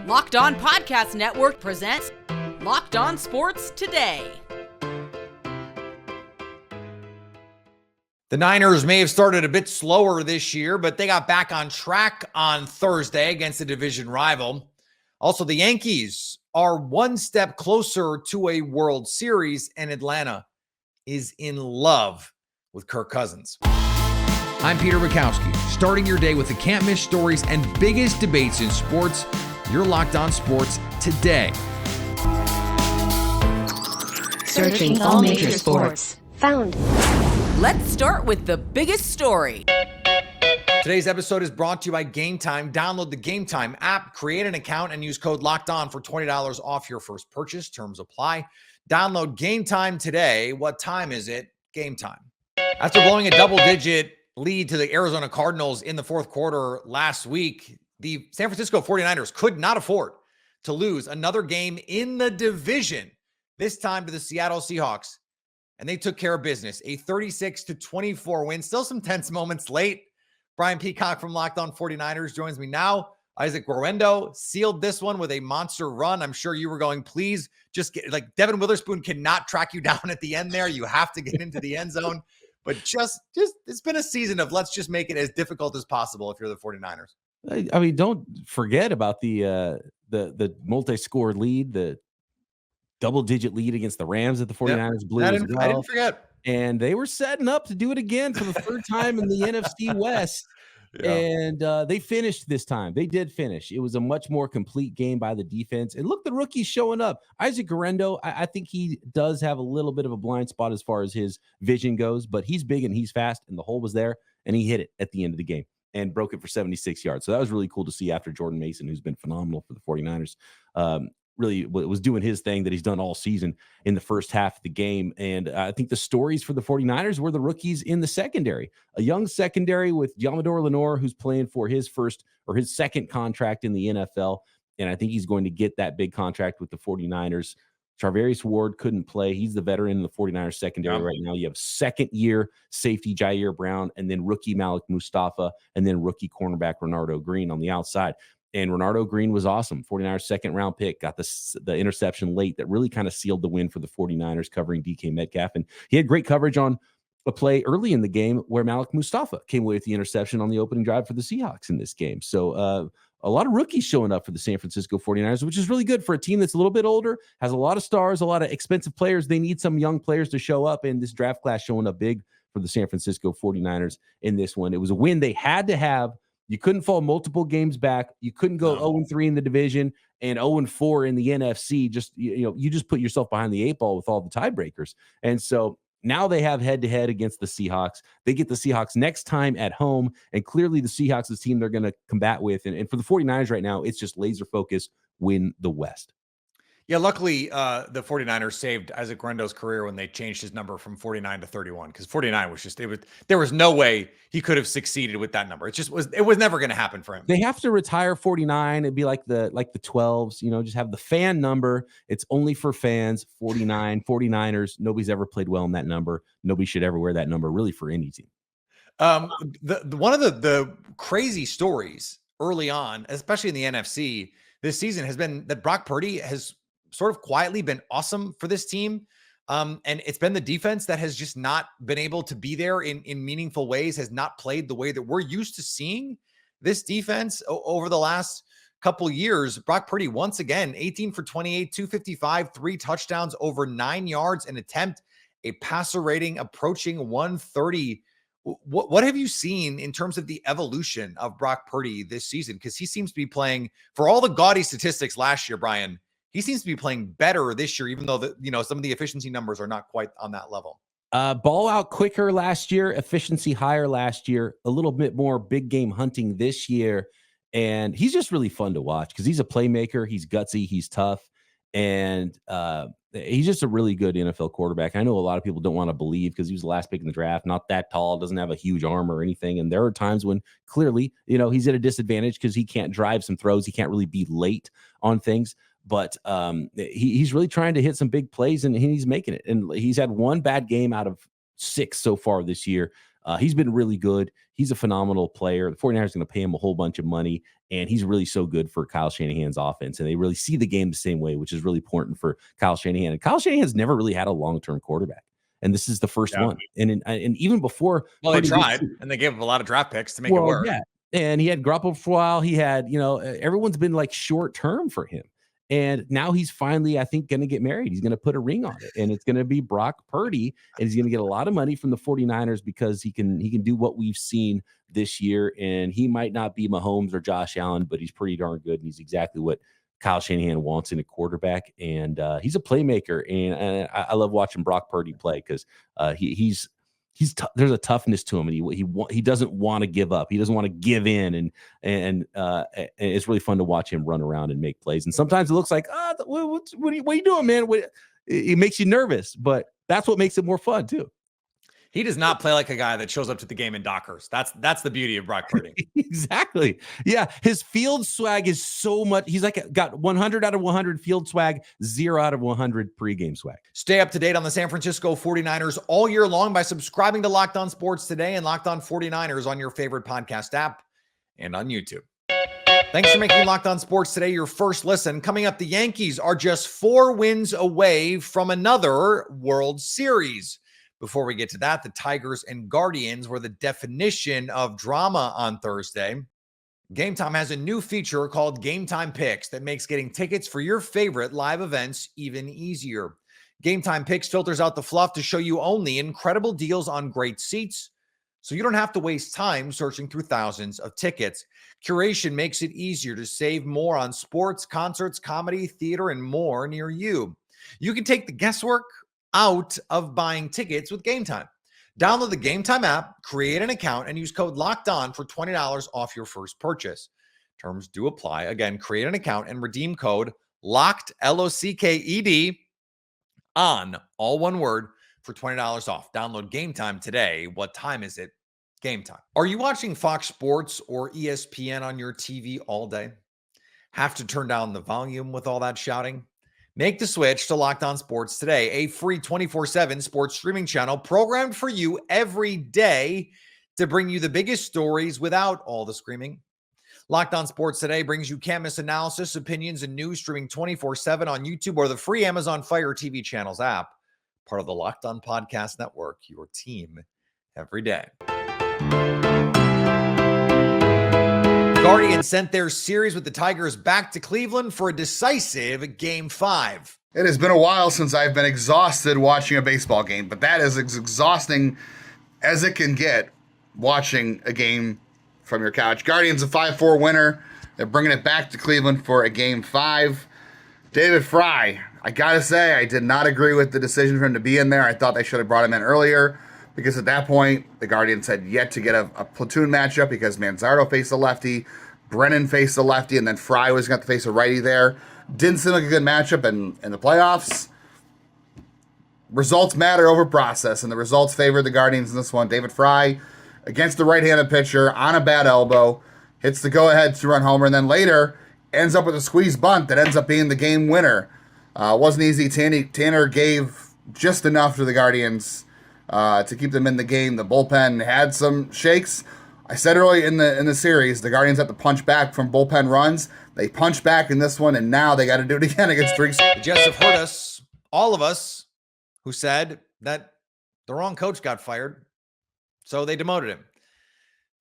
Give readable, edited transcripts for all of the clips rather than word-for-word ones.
Locked On Podcast Network presents Locked On Sports Today. The Niners may have started a bit slower this year, but they got back on track on Thursday against a division rival. Also, the Yankees are one step closer to a World Series, and Atlanta is in love with Kirk Cousins. I'm Peter Bukowski, starting your day with the can't-miss stories and biggest debates in sports. You're Locked On Sports Today. Searching all major sports. Found. Let's start with the biggest story. Today's episode is brought to you by Gametime. Download the Gametime app, create an account, and use code LOCKEDON for $20 off your first purchase. Terms apply. Download Gametime today. What time is it? Gametime. After blowing a double-digit lead to the Arizona Cardinals in the fourth quarter last week, the San Francisco 49ers could not afford to lose another game in the division, this time to the Seattle Seahawks. And they took care of business, a 36-24 win. Still some tense moments late. Brian Peacock from Locked On 49ers joins me now. Isaac Guerrero sealed this one with a monster run. I'm sure you were going, please just get, like, Devin Witherspoon cannot track you down at the end there. You have to get into the end zone. But just it's been a season of let's just make it as difficult as possible if you're the 49ers. I mean, don't forget about the multi-score lead, the double-digit lead against the Rams that the 49ers blew as well. I didn't forget. And they were setting up to do it again for the third time in the NFC West. Yeah. And they finished this time. They did finish. It was a much more complete game by the defense. And look, the rookie's showing up. Isaac Guerrero, I think he does have a little bit of a blind spot as far as his vision goes, but he's big and he's fast, and the hole was there, and he hit it at the end of the game and broke it for 76 yards. So that was really cool to see after Jordan Mason, who's been phenomenal for the 49ers, really was doing his thing that he's done all season in the first half of the game. And I think the stories for the 49ers were the rookies in the secondary, a young secondary with Yamador Lenore, who's playing for his second contract in the NFL. And I think he's going to get that big contract with the 49ers. Charvarius Ward couldn't play. He's the veteran in the 49ers secondary right now. You have second-year safety Jair Brown, and then rookie Malik Mustafa, and then rookie cornerback Renardo Green on the outside. And Renardo Green was awesome. 49ers second-round pick, got the interception late that really kind of sealed the win for the 49ers, covering DK Metcalf. And he had great coverage on a play early in the game where Malik Mustafa came away with the interception on the opening drive for the Seahawks in this game. So a lot of rookies showing up for the San Francisco 49ers, which is really good for a team that's a little bit older, has a lot of stars, a lot of expensive players. They need some young players to show up, and this draft class showing up big for the San Francisco 49ers in this one. It was a win they had to have. You couldn't fall multiple games back. You couldn't go 0-3 in the division and 0-4 in the NFC. You just put yourself behind the eight ball with all the tiebreakers. And so now they have head-to-head against the Seahawks. They get the Seahawks next time at home, and clearly the Seahawks is the team they're going to combat with. And for the 49ers right now, it's just laser focus, win the West. Yeah, luckily, the 49ers saved Isaac Guerrero's career when they changed his number from 49 to 31, because 49 was just, there was no way he could have succeeded with that number. It was never going to happen for him. They have to retire 49. It'd be like the 12s, just have the fan number. It's only for fans, 49, 49ers. Nobody's ever played well in that number. Nobody should ever wear that number really for any team. One of the crazy stories early on, especially in the NFC this season, has been that Brock Purdy has sort of quietly been awesome for this team. And it's been the defense that has just not been able to be there in meaningful ways, has not played the way that we're used to seeing this defense over the last couple years. Brock Purdy, once again, 18 for 28, 255, 3 touchdowns, over 9 yards an attempt, a passer rating approaching 130. What have you seen in terms of the evolution of Brock Purdy this season? Because he seems to be playing, for all the gaudy statistics last year, Brian, he seems to be playing better this year, even though some of the efficiency numbers are not quite on that level. Ball out quicker last year, efficiency higher last year, a little bit more big game hunting this year. And he's just really fun to watch because he's a playmaker. He's gutsy. He's tough. And he's just a really good NFL quarterback. I know a lot of people don't want to believe because he was the last pick in the draft, not that tall, doesn't have a huge arm or anything. And there are times when clearly, he's at a disadvantage because he can't drive some throws. He can't really be late on things. But he's really trying to hit some big plays, and he's making it. And he's had one bad game out of 6 so far this year. He's been really good. He's a phenomenal player. The 49ers are going to pay him a whole bunch of money. And he's really so good for Kyle Shanahan's offense. And they really see the game the same way, which is really important for Kyle Shanahan. And Kyle Shanahan's never really had a long-term quarterback. And this is the first one. And even before. Well, they tried, and they gave him a lot of draft picks to make it work. Yeah. And he had Garoppolo for a while. He had, everyone's been like short-term for him. And now he's finally, I think, going to get married. He's going to put a ring on it. And it's going to be Brock Purdy. And he's going to get a lot of money from the 49ers because he can do what we've seen this year. And he might not be Mahomes or Josh Allen, but he's pretty darn good. And he's exactly what Kyle Shanahan wants in a quarterback. And he's a playmaker. And I love watching Brock Purdy play because there's a toughness to him, and he doesn't want to give up. He doesn't want to give in, and it's really fun to watch him run around and make plays. And sometimes it looks like, what are you doing, man? It makes you nervous, but that's what makes it more fun too. He does not play like a guy that shows up to the game in Dockers. That's the beauty of Brock Purdy. Exactly. Yeah. His field swag is so much. He's got 100 out of 100 field swag, 0 out of 100 pregame swag. Stay up to date on the San Francisco 49ers all year long by subscribing to Locked On Sports Today and Locked On 49ers on your favorite podcast app and on YouTube. Thanks for making Locked On Sports Today your first listen. Coming up, the Yankees are just 4 wins away from another World Series. Before we get to that, the Tigers and Guardians were the definition of drama on Thursday. Gametime has a new feature called Gametime Picks that makes getting tickets for your favorite live events even easier. Gametime Picks filters out the fluff to show you only incredible deals on great seats, so you don't have to waste time searching through thousands of tickets. Curation makes it easier to save more on sports, concerts, comedy, theater, and more near you. You can take the guesswork out of buying tickets with Gametime. Download the Gametime app, create an account, and use code LOCKEDON for $20 off your first purchase. Terms do apply. Again, create an account and redeem code LOCKED, LOCKED, on all one word for $20 off. Download Gametime today. What time is it? Gametime. Are you watching Fox Sports or ESPN on your TV all day? Have to turn down the volume with all that shouting? Make the switch to Locked On Sports Today, a free 24/7 sports streaming channel programmed for you every day to bring you the biggest stories without all the screaming. Locked On Sports Today brings you can't-miss analysis, opinions, and news streaming 24/7 on YouTube or the free Amazon Fire TV channels app, part of the Locked On Podcast Network, your team every day. Guardians sent their series with the Tigers back to Cleveland for a decisive Game 5. It has been a while since I've been exhausted watching a baseball game, but that is as exhausting as it can get watching a game from your couch. Guardians a 5-4 winner. They're bringing it back to Cleveland for a Game 5. David Fry, I gotta say, I did not agree with the decision for him to be in there. I thought they should have brought him in earlier, because at that point, the Guardians had yet to get a platoon matchup because Manzardo faced a lefty, Brennan faced a lefty, and then Fry was going to face a righty there. Didn't seem like a good matchup in the playoffs. Results matter over process, and the results favored the Guardians in this one. David Fry against the right-handed pitcher on a bad elbow, hits the go-ahead 2-run homer, and then later ends up with a squeeze bunt that ends up being the game winner. Wasn't easy. Tanner gave just enough to the Guardians to keep them in the game. The bullpen had some shakes. I said early in the series, the Guardians have to punch back from bullpen runs. They punched back in this one, and now they got to do it again against Drinks. The Jets have heard us, all of us, who said that the wrong coach got fired, so they demoted him.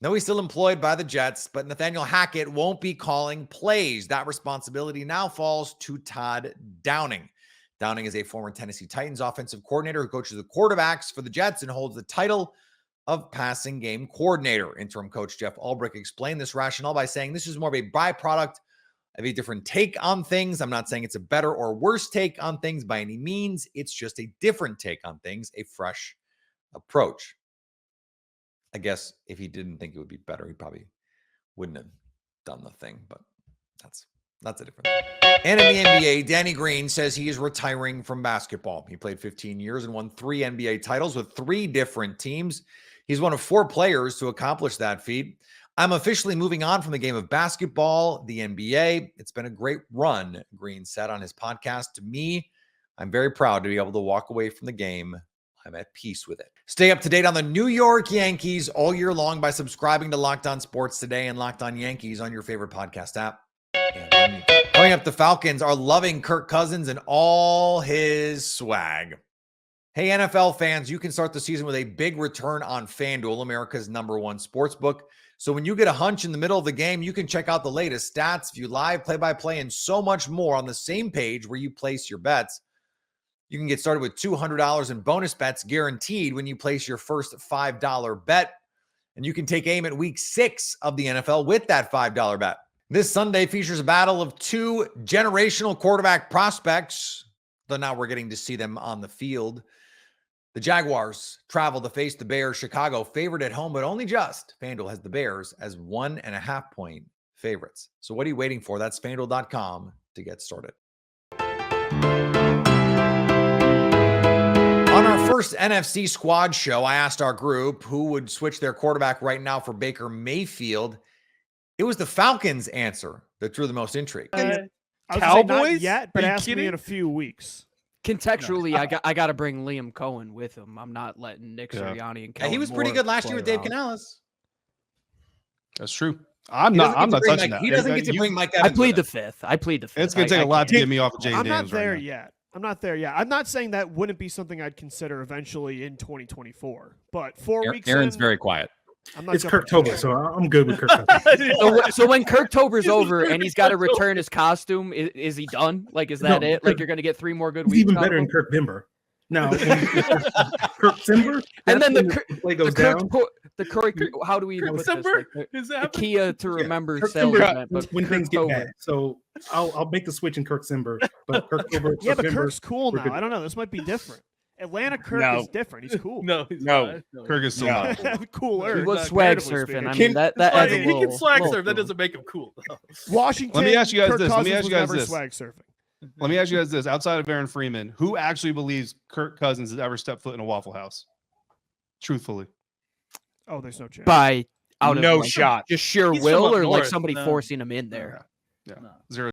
No, he's still employed by the Jets, but Nathaniel Hackett won't be calling plays. That responsibility now falls to Todd Downing. Downing is a former Tennessee Titans offensive coordinator who coaches the quarterbacks for the Jets and holds the title of passing game coordinator. Interim coach Jeff Ulbrich explained this rationale by saying this is more of a byproduct of a different take on things. I'm not saying it's a better or worse take on things by any means. It's just a different take on things, a fresh approach. I guess if he didn't think it would be better, he probably wouldn't have done the thing, but that's a different thing. And in the NBA, Danny Green says he is retiring from basketball. He played 15 years and won 3 NBA titles with 3 different teams. He's one of 4 players to accomplish that feat. I'm officially moving on from the game of basketball, the NBA. It's been a great run, Green said on his podcast. To me, I'm very proud to be able to walk away from the game I'm at peace with it. Stay up to date on the New York Yankees all year long by subscribing to Locked On Sports Today and Locked On Yankees on your favorite podcast app. And coming up, the Falcons are loving Kirk Cousins and all his swag. Hey, NFL fans, you can start the season with a big return on FanDuel, America's #1 sportsbook. So when you get a hunch in the middle of the game, you can check out the latest stats, view live play-by-play, and so much more on the same page where you place your bets. You can get started with $200 in bonus bets guaranteed when you place your first $5 bet. And you can take aim at week 6 of the NFL with that $5 bet. This Sunday features a battle of 2 generational quarterback prospects, though now we're getting to see them on the field. The Jaguars travel to face the Bears. Chicago favored at home, but only just. FanDuel has the Bears as 1.5-point favorites. So what are you waiting for? That's FanDuel.com to get started. On our first NFC squad show, I asked our group who would switch their quarterback right now for Baker Mayfield. It was the Falcons' answer that drew the most intrigue. Cowboys? Not yet, but ask me in a few weeks. Contextually, I got to bring Liam Cohen with him. I'm not letting Nick Sirianni and Kellen he was pretty good last year with Dave Canales. That's true. I'm not touching that. He doesn't get to bring Mike Evans. I plead the fifth. It's going to take a lot to get me off of Jaden Daniels. I'm not there yet. I'm not saying that wouldn't be something I'd consider eventually in 2024. But 4 weeks Aaron's in, very quiet. It's Kirktober, so I'm good with Kirk. So when Kirktober's over and he's got to return his costume, is he done? Like, is that it? Like, you're going to get 3 more good weeks? Even better than Kirk Bimber. No, Kirk Simber. And then the play goes down. How do we put this? Like, the Kia to remember sales event, but when things get bad. So I'll make the switch in Kirk Simber, but Kirk Simber. Yeah, but Kirk's cool now. I don't know. This might be different. Atlanta Kirk is different. He's cool. No. Kirk is still not cooler. He was swag surfing. I mean, that adds a little, he can swag surf. That doesn't make him cool. Washington. Let me ask you guys this. Swag surfing. Let me ask you guys this. Outside of Aaron Freeman, who actually believes Kirk Cousins has ever stepped foot in a Waffle House? Truthfully. Oh, there's no chance. By out no of shot. Just sheer will or like somebody forcing him in there? Yeah. Zero.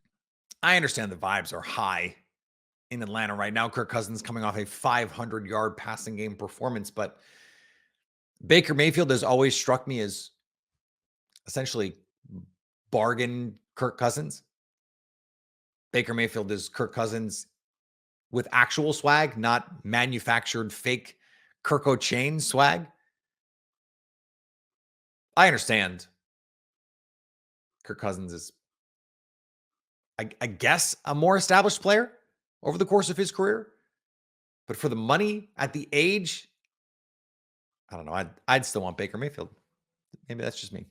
I understand the vibes are high in Atlanta right now. Kirk Cousins coming off a 500-yard passing game performance, but Baker Mayfield has always struck me as essentially bargain Kirk Cousins. Baker Mayfield is Kirk Cousins with actual swag, not manufactured fake Kirk O'Chain swag. I understand Kirk Cousins is, I guess, a more established player over the course of his career. But for the money at the age, I don't know. I'd still want Baker Mayfield. Maybe that's just me.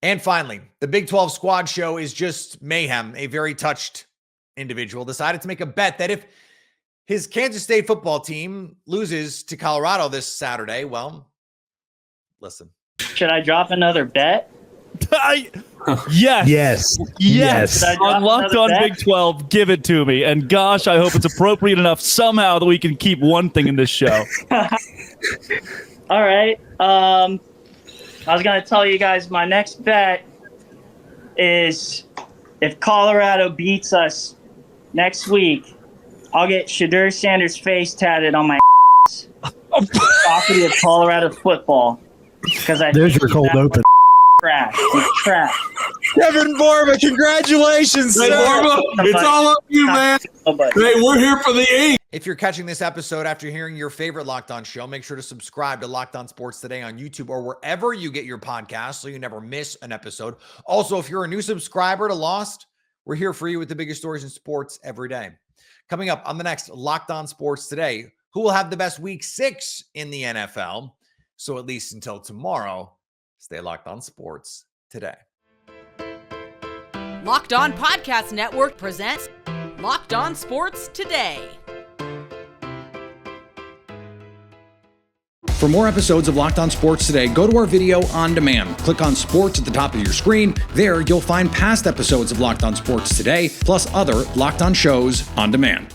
And finally, the Big 12 squad show is just mayhem. A very touched individual decided to make a bet that if his Kansas State football team loses to Colorado this Saturday, well, listen. Should I drop another bet? Yes. On Locked On Big 12, give it to me. And gosh, I hope it's appropriate enough somehow that we can keep one thing in this show. All right. I was going to tell you guys my next bet is if Colorado beats us next week, I'll get Shadur Sanders' face tatted on my copy of Colorado football. Because there's your cold open. Trash. It's trash. Kevin Borba, congratulations, sir. Borba, it's all up to you, man. Hey, we're here for the 8. If you're catching this episode after hearing your favorite Locked On show, make sure to subscribe to Locked On Sports Today on YouTube or wherever you get your podcasts so you never miss an episode. Also, if you're a new subscriber to Lost, we're here for you with the biggest stories in sports every day. Coming up on the next Locked On Sports Today, who will have the best week 6 in the NFL? So at least until tomorrow, stay locked on sports today. Locked On Podcast Network presents Locked On Sports Today. For more episodes of Locked On Sports Today, go to our video on demand. Click on Sports at the top of your screen. There, you'll find past episodes of Locked On Sports Today, plus other Locked On shows on demand.